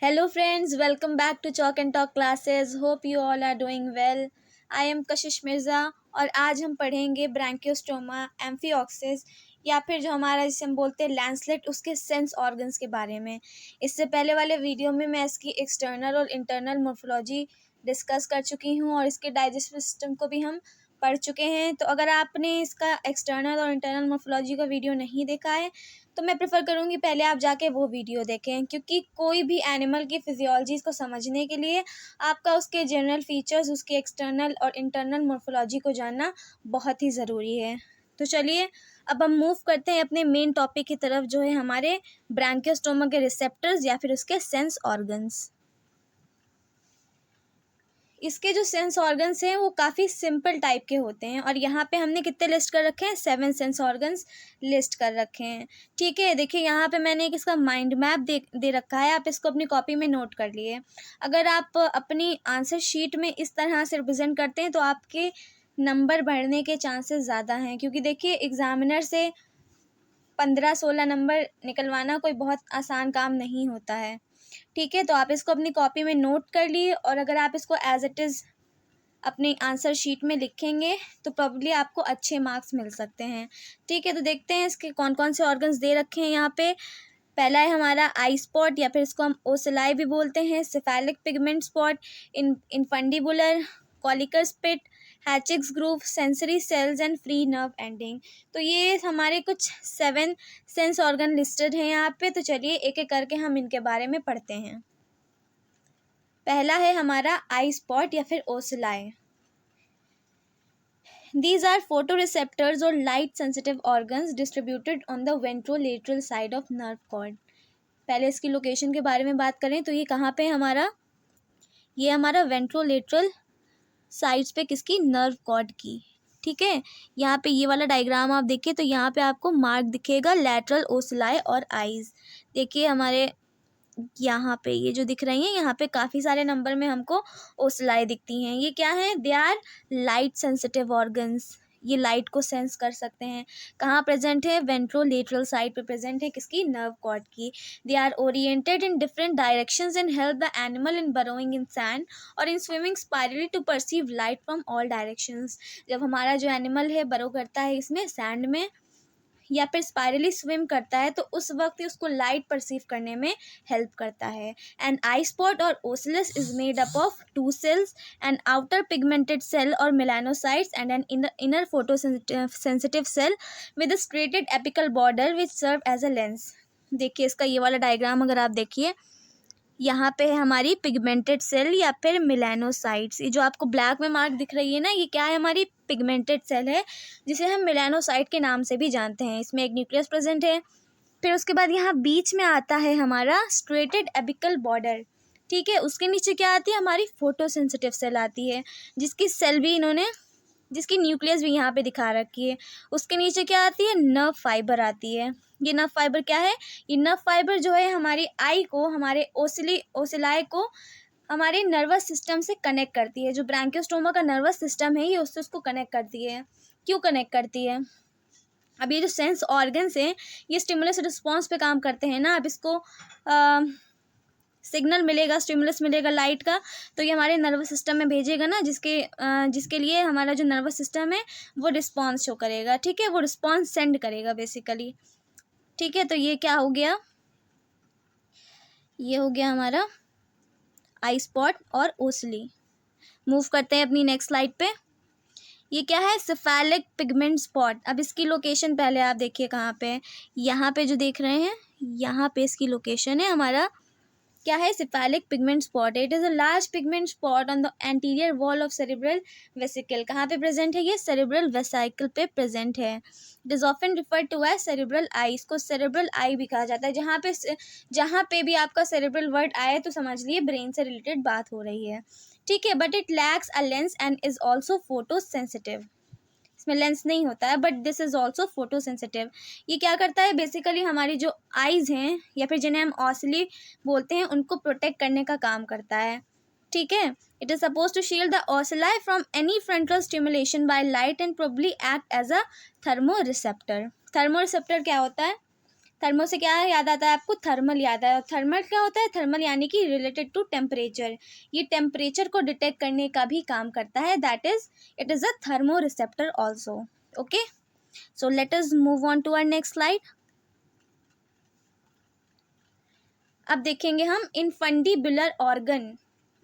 Hello friends, welcome back to Chalk and Talk classes. Hope you all are doing well. I am कशिश मिर्ज़ा और आज हम पढ़ेंगे Branchiostoma, amphioxus या फिर जो हमारा जिसे हम बोलते हैं लैंसलेट उसके सेंस ऑर्गन्स के बारे में। इससे पहले वाले वीडियो में मैं इसकी एक्सटर्नल और इंटरनल मोर्फोलॉजी डिस्कस कर चुकी हूँ और इसके डाइजेस्टिव सिस्टम को भी हम पढ़ चुके हैं। तो अगर आपने इसका एक्सटर्नल और इंटरनल मोर्फोलॉजी का वीडियो नहीं देखा है तो मैं प्रेफर करूँगी पहले आप जाके वो वीडियो देखें, क्योंकि कोई भी एनिमल की फिजियोलॉजी को समझने के लिए आपका उसके जनरल फीचर्स, उसके एक्सटर्नल और इंटरनल मोर्फोलॉजी को जानना बहुत ही ज़रूरी है। तो चलिए अब हम मूव करते हैं अपने मेन टॉपिक की तरफ, जो है हमारे ब्रैंकियोस्टोमा के रिसेप्टर्स या फिर उसके सेंस ऑर्गन्स। इसके जो सेंस ऑर्गन्स हैं वो काफ़ी सिंपल टाइप के होते हैं और यहाँ पे हमने कितने लिस्ट कर रखे हैं, 7 सेंस ऑर्गन्स लिस्ट कर रखे हैं। ठीक है, देखिए यहाँ पे मैंने एक इसका माइंड मैप दे रखा है, आप इसको अपनी कॉपी में नोट कर लिए। अगर आप अपनी आंसर शीट में इस तरह से रिप्रेजेंट करते हैं तो आपके नंबर बढ़ने के चांसेस ज़्यादा हैं, क्योंकि देखिए एग्ज़ामिनर से 15-16 नंबर निकलवाना कोई बहुत आसान काम नहीं होता है। ठीक है, तो आप इसको अपनी कॉपी में नोट कर लिए और अगर आप इसको एज इट इज़ अपनी आंसर शीट में लिखेंगे तो प्रॉब्ली आपको अच्छे मार्क्स मिल सकते हैं। ठीक है, तो देखते हैं इसके कौन कौन से ऑर्गन्स दे रखे हैं यहाँ पे। पहला है हमारा आई स्पॉट या फिर इसको हम ओसिलाई भी बोलते हैं, cephalic pigment spot, infundibular, Kolliker's pit, Hatschek's groove, sensory cells and free nerve ending. तो ये हमारे कुछ 7 सेंस ऑर्गन लिस्टेड हैं यहाँ पे। तो चलिए एक एक करके हम इनके बारे में पढ़ते हैं। पहला है हमारा आई स्पॉट या फिर ओसिलाई। These are photoreceptors or light sensitive organs distributed on the ventrolateral side of nerve cord. पहले इसकी लोकेशन के बारे में बात करें तो ये कहाँ पे है हमारा, ये हमारा वेंट्रोलेटरल साइड्स पे किसकी, नर्व कॉर्ड की। ठीक है, यहाँ पे ये वाला डायग्राम आप देखिए तो यहाँ पे आपको मार्क दिखेगा लैटरल ओसिलाई और आईज। देखिए हमारे यहाँ पे ये जो दिख रही हैं यहाँ पे काफ़ी सारे नंबर में हमको ओसिलाई दिखती हैं। ये क्या है, they are light sensitive organs. ये लाइट को सेंस कर सकते हैं। कहाँ प्रेजेंट है, वेंट्रोलेटरल साइड पे प्रेजेंट है किसकी, नर्व कॉर्ड की। They are oriented in different directions and help the animal in burrowing in sand और in swimming spirally to perceive light from all directions. जब हमारा जो एनिमल है बरो करता है इसमें सैंड में या फिर स्पाइरली स्विम करता है तो उस वक्त ही उसको लाइट परसीव करने में हेल्प करता है। एंड आई स्पॉट और ocellus is made up of 2 cells, an outer pigmented cell और melanocytes and an inner photosensitive cell with striated apical border which serve as a lens. देखिए इसका ये वाला डायग्राम अगर आप देखिए, यहाँ पे है हमारी पिगमेंटेड सेल या फिर मेलानोसाइट्स। ये जो आपको ब्लैक में मार्क दिख रही है ना, ये क्या है, हमारी पिगमेंटेड सेल है जिसे हम मेलानोसाइट के नाम से भी जानते हैं। इसमें एक न्यूक्लियस प्रेजेंट है। फिर उसके बाद यहाँ बीच में आता है हमारा स्ट्रेटेड एपिकल बॉर्डर। ठीक है, उसके नीचे क्या आती है, हमारी फोटोसेंसिटिव सेल आती है, जिसकी सेल भी इन्होंने, जिसकी न्यूक्लियस भी यहाँ पे दिखा रखी है। उसके नीचे क्या आती है, नर्व फाइबर आती है। ये नर्व फाइबर क्या है, ये नर्व फाइबर जो है हमारी आई को, हमारे ओसिलाई को हमारे नर्वस सिस्टम से कनेक्ट करती है। जो ब्रैंकियोस्टोमा का नर्वस सिस्टम है ये उससे उसको कनेक्ट करती है। क्यों कनेक्ट करती है, अब ये जो सेंस ऑर्गन्स हैं ये स्टिमुलस रिस्पॉन्स पे काम करते हैं ना। अब इसको सिग्नल मिलेगा, स्टिमुलस मिलेगा लाइट का, तो ये हमारे नर्वस सिस्टम में भेजेगा ना, जिसके लिए हमारा जो नर्वस सिस्टम है वो रिस्पॉन्स शो करेगा। ठीक है, वो रिस्पॉन्स सेंड करेगा बेसिकली। ठीक है, तो ये क्या हो गया, ये हो गया हमारा आई स्पॉट और ओसली। मूव करते हैं अपनी नेक्स्ट स्लाइड पे। ये क्या है, सेफेलिक पिगमेंट स्पॉट। अब इसकी लोकेशन पहले आप देखिए कहाँ पे है, यहाँ पे जो देख रहे हैं यहाँ पे इसकी लोकेशन है। हमारा क्या है, cephalic pigment spot. It is a large pigment spot on the anterior wall of cerebral vesicle. कहाँ पे प्रेजेंट है, ये सेरिब्रल वेसिकल पे प्रेजेंट है। It is often referred to as cerebral eye. इसको सेरिब्रल आई भी कहा जाता है। जहाँ पे भी आपका सेरिब्रल वर्ड आए तो समझ लिए ब्रेन से रिलेटेड बात हो रही है। ठीक है, but it lacks a lens and is also photo sensitive. इसमें लेंस नहीं होता है but this is also photo sensitive. ये क्या करता है, बेसिकली हमारी जो आईज हैं या फिर जिन्हें हम ऑसली बोलते हैं उनको प्रोटेक्ट करने का काम करता है। ठीक है, it is suppose to shield the ocelli from any frontal stimulation by light and probably act as a thermoreceptor. Thermoreceptor क्या होता है, थर्मो से क्या याद आता है आपको? थर्मल याद आया। थर्मल क्या होता है? थर्मल यानी कि रिलेटेड टू टेम्परेचर। ये टेम्परेचर को डिटेक्ट करने का भी काम करता है, that is it is a thermoreceptor also. Okay, so let us move on to our next slide. अब देखेंगे हम इनफंडिबुलर ऑर्गन।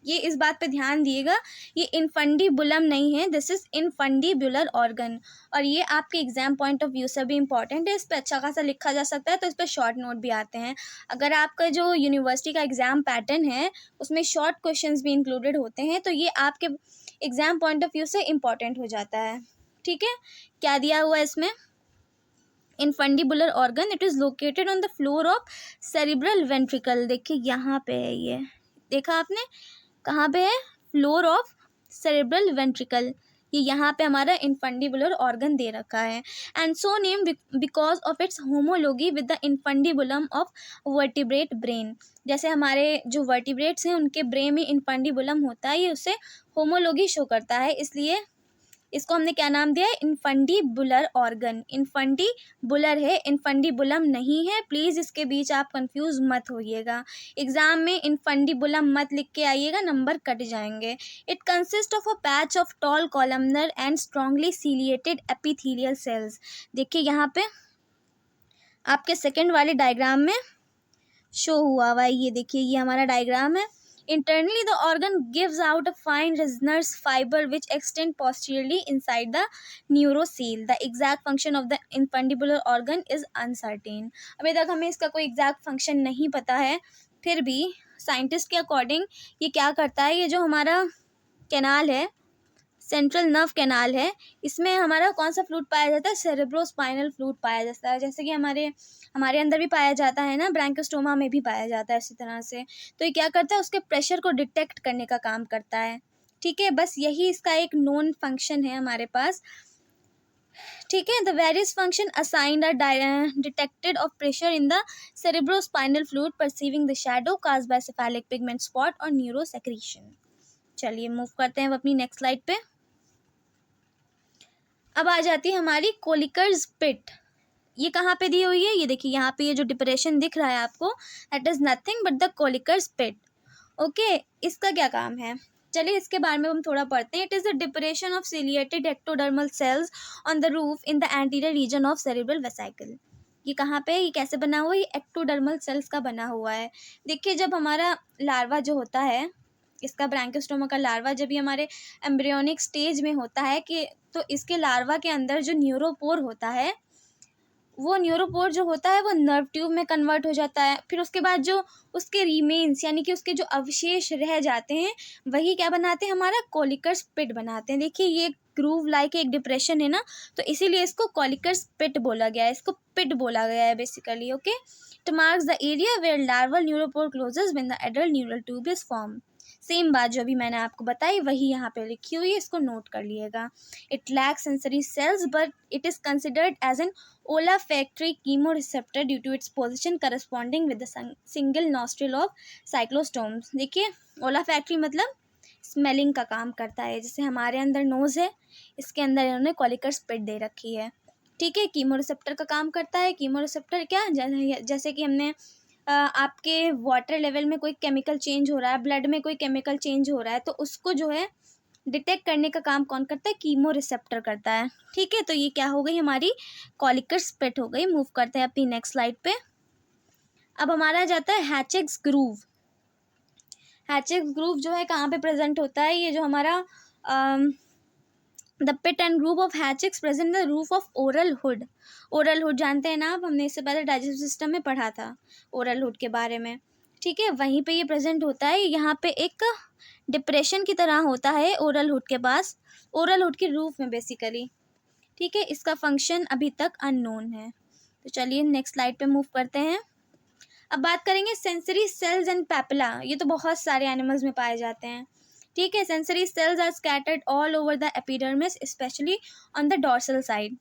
ये इस बात पे ध्यान दिएगा, ये इनफंडिबुलम नहीं है, दिस इज इनफंडिबुलर ऑर्गन। और ये आपके एग्जाम पॉइंट ऑफ व्यू से भी इंपॉर्टेंट है, इस पर अच्छा खासा लिखा जा सकता है, तो इस पर शॉर्ट नोट भी आते हैं। अगर आपका जो यूनिवर्सिटी का एग्जाम पैटर्न है उसमें शॉर्ट क्वेश्चंस भी इंक्लूडेड होते हैं, तो ये आपके एग्जाम पॉइंट ऑफ व्यू से इंपॉर्टेंट हो जाता है। ठीक है, क्या दिया हुआ है इसमें? Infundibular organ, it is located on the floor of cerebral ventricle. देखिए यहाँ पे है, ये देखा आपने कहाँ पे है? Floor of cerebral ventricle. ये यहाँ पे हमारा इनफंडिबुलर ऑर्गन दे रखा है, and so name because of its homology with the infundibulum of vertebrate brain. जैसे हमारे जो वर्टिब्रेट्स हैं उनके ब्रेन में इनफंडिबुलम होता है, ये उससे होमोलॉगी शो करता है, इसलिए इसको हमने क्या नाम दिया है? इनफंडिबुलर ऑर्गन। इनफंडिबुलर है, इनफंडिबुलम नहीं है, प्लीज़ इसके बीच आप कंफ्यूज मत होइएगा। एग्जाम में इनफंडिबुलम मत लिख के आइएगा, नंबर कट जाएंगे। It consist of a patch of tall columnar and strongly ciliated epithelial cells. देखिए यहाँ पे आपके सेकेंड वाले डायग्राम में शो हुआ हुआ है, ये देखिए ये हमारा डायग्राम है। Internally, the organ gives out a fine resinous fiber which extend posteriorly inside the neurocele. The exact function of the infundibular organ is uncertain. अभी तक हमें इसका कोई exact function नहीं पता है, फिर भी साइंटिस्ट के अकॉर्डिंग ये क्या करता है? ये जो हमारा कैनाल है, सेंट्रल नर्व कैनाल है, इसमें हमारा कौन सा फ्लूइड पाया जाता है? सेरेब्रोस्पाइनल फ्लूइड पाया जाता है, जैसे कि हमारे अंदर भी पाया जाता है ना, ब्रैंकोस्टोमा में भी पाया जाता है इसी तरह से। तो ये क्या करता है? उसके प्रेशर को डिटेक्ट करने का काम करता है। ठीक है, बस यही इसका एक नोन फंक्शन है हमारे पास। ठीक है, the various function assigned are detected of pressure in the cerebrospinal fluid perceiving the shadow caused by cephalic pigment spot और न्यूरोसेक्रीशन। चलिए मूव करते हैं अब अपनी नेक्स्ट स्लाइड पे। अब आ जाती है हमारी कोलिकर्स पिट। ये कहाँ पे दी हुई है? ये देखिए यहाँ पे ये जो डिप्रेशन दिख रहा है आपको, that is nothing but the Kolliker's pit. Okay, इसका क्या काम है? चलिए इसके बारे में हम थोड़ा पढ़ते हैं। It is the depression of ciliated ectodermal sales on the roof in the anterior reason of cerebral vesicle. ये कहाँ पे? ये कैसे बना हुआ है? ये एक्टोडर्मल सेल्स का बना हुआ है। देखिए जब हमारा लार्वा जो होता है, इसका ब्रैंकोस्टोमा का लार्वा जब ये हमारे एम्ब्रियोनिक स्टेज में होता है कि तो इसके लार्वा के अंदर जो न्यूरोपोर होता है, वो न्यूरोपोर जो होता है वो नर्व ट्यूब में कन्वर्ट हो जाता है। फिर उसके बाद जो उसके रिमेन्स यानी कि उसके जो अवशेष रह जाते हैं वही क्या बनाते हैं? हमारा कोलिकर्स पिट बनाते हैं। देखिए ये ग्रूव लाइक एक डिप्रेशन है ना, तो इसीलिए इसको कोलिकर्स पिट बोला गया है, इसको पिट बोला गया है basically. Okay, it marks the area where larval neuropore closes when the adult neural tube is form. Same बात जो अभी मैंने आपको बताई वही यहाँ पे लिखी हुई है, इसको नोट कर लिएगा। It lacks sensory cells but it is considered as an olfactory chemoreceptor due to its position corresponding with the single nostril of cyclostomes। देखिए olfactory मतलब स्मेलिंग का काम करता है, जैसे हमारे अंदर नोज है, इसके अंदर इन्होंने कोलिकर्स पिट दे रखी है। ठीक है, कीमोरिसेप्टर का काम करता है। कीमोरिसेप्टर क्या? जैसे कि हमने आपके वाटर लेवल में कोई केमिकल चेंज हो रहा है, ब्लड में कोई केमिकल चेंज हो रहा है, तो उसको जो है डिटेक्ट करने का काम कौन करता है? कीमो रिसेप्टर करता है। ठीक है, तो ये क्या हो गई? हमारी कोलिकर्स पिट हो गई। मूव करते हैं अपनी नेक्स्ट स्लाइड पे। अब हमारा जाता है हैचेक्स ग्रूव। हैचेक्स ग्रूव जो है कहाँ पे प्रेजेंट होता है? ये जो हमारा the pit and groove of Hatschek's present the roof of oral hood. Oral hood जानते हैं ना आप, हमने इससे पहले डाइजेस्टिव सिस्टम में पढ़ा था ओरल हुड के बारे में। ठीक है, वहीं पे ये प्रेजेंट होता है। यहाँ पे एक डिप्रेशन की तरह होता है ओरल हुड के पास, ओरल हुड के रूफ में बेसिकली। ठीक है, इसका फंक्शन अभी तक अननोन है। तो चलिए नेक्स्ट स्लाइड पे मूव करते हैं। अब बात करेंगे सेंसरी सेल्स एंड पैपिला। ये तो बहुत सारे एनिमल्स में पाए जाते हैं। ठीक है, sensory cells are scattered all over the epidermis specially on the dorsal side.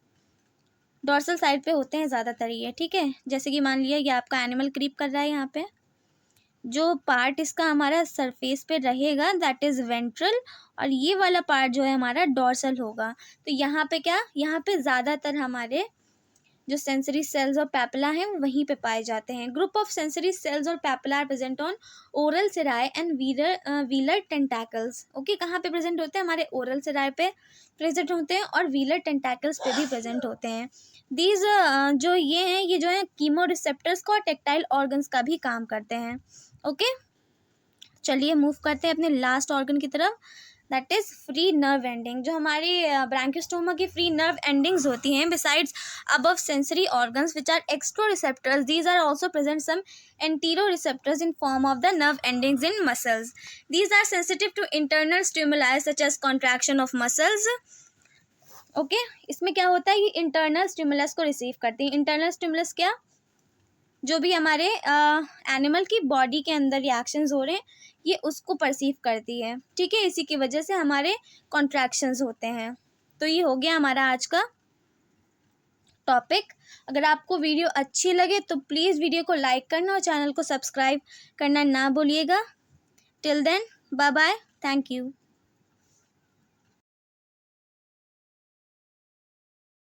Dorsal side पे होते हैं ज़्यादातर ये। ठीक है, जैसे कि मान लिया ये आपका एनिमल क्रीप कर रहा है, यहाँ पे जो पार्ट इसका हमारा सरफेस पे रहेगा दैट इज़ वेंट्रल, और ये वाला पार्ट जो है हमारा डॉर्सल होगा। तो यहाँ पे क्या? यहाँ पे ज़्यादातर हमारे जो सेंसरी सेल्स और पैपिला हैं वो वहीं पे पाए जाते हैं। ग्रुप ऑफ सेंसरी सेल्स और papilla are present on oral cirri and velar tentacles. Okay, कहाँ पे प्रेजेंट होते हैं? हमारे ओरल सेराई पे प्रेजेंट होते हैं और व्हीलर टेंटैकल्स पे भी प्रेजेंट होते हैं। दीज जो ये हैं, ये जो है कीमो रिसेप्टर्स का और टेक्टाइल ऑर्गन्स का भी काम करते हैं। ओके, चलिए मूव करते हैं अपने लास्ट ऑर्गन की तरफ, that is free nerve ending. जो हमारी ब्रैंकियोस्टोमा की फ्री नर्व एंडिंग्स होती हैं, besides above sensory organs which are exteroreceptors, these are also present some enteroreceptors in form of the nerve endings in muscles. These are sensitive to internal stimuli such as contraction of muscles. Okay, इसमें क्या होता है, ये internal stimulus को receive करती है। Internal stimulus क्या? जो भी हमारे एनिमल की बॉडी के अंदर रिएक्शंस हो रहे हैं, ये उसको परसीव करती है। ठीक है, इसी की वजह से हमारे कॉन्ट्रैक्शंस होते हैं। तो ये हो गया हमारा आज का टॉपिक। अगर आपको वीडियो अच्छी लगे तो प्लीज़ वीडियो को लाइक करना और चैनल को सब्सक्राइब करना ना भूलिएगा। Till then, bye bye, thank you.